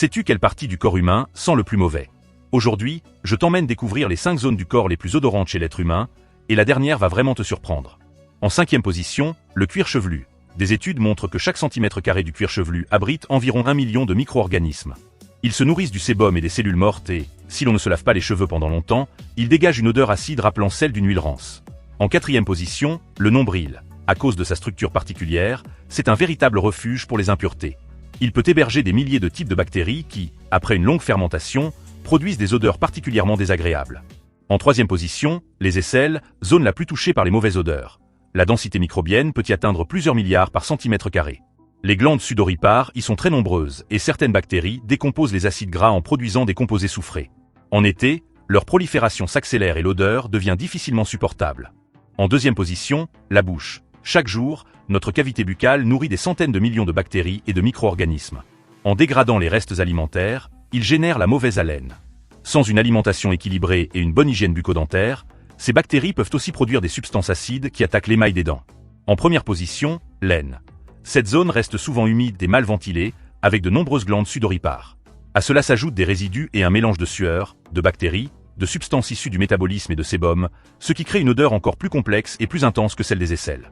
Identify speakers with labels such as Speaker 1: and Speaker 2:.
Speaker 1: Sais-tu quelle partie du corps humain sent le plus mauvais? Aujourd'hui, je t'emmène découvrir les 5 zones du corps les plus odorantes chez l'être humain, et la dernière va vraiment te surprendre. En 5e position, le cuir chevelu. Des études montrent que chaque centimètre carré du cuir chevelu abrite environ 1 million de micro-organismes. Ils se nourrissent du sébum et des cellules mortes et, si l'on ne se lave pas les cheveux pendant longtemps, ils dégagent une odeur acide rappelant celle d'une huile rance. En 4e position, le nombril. À cause de sa structure particulière, c'est un véritable refuge pour les impuretés. Il peut héberger des milliers de types de bactéries qui, après une longue fermentation, produisent des odeurs particulièrement désagréables. En 3e position, les aisselles, zone la plus touchée par les mauvaises odeurs. La densité microbienne peut y atteindre plusieurs milliards par centimètre carré. Les glandes sudoripares y sont très nombreuses et certaines bactéries décomposent les acides gras en produisant des composés soufrés. En été, leur prolifération s'accélère et l'odeur devient difficilement supportable. En 2e position, la bouche. Chaque jour, notre cavité buccale nourrit des centaines de millions de bactéries et de micro-organismes. En dégradant les restes alimentaires, ils génèrent la mauvaise haleine. Sans une alimentation équilibrée et une bonne hygiène bucco-dentaire, ces bactéries peuvent aussi produire des substances acides qui attaquent l'émail des dents. En 1re position, l'aine. Cette zone reste souvent humide et mal ventilée, avec de nombreuses glandes sudoripares. À cela s'ajoutent des résidus et un mélange de sueur, de bactéries, de substances issues du métabolisme et de sébum, ce qui crée une odeur encore plus complexe et plus intense que celle des aisselles.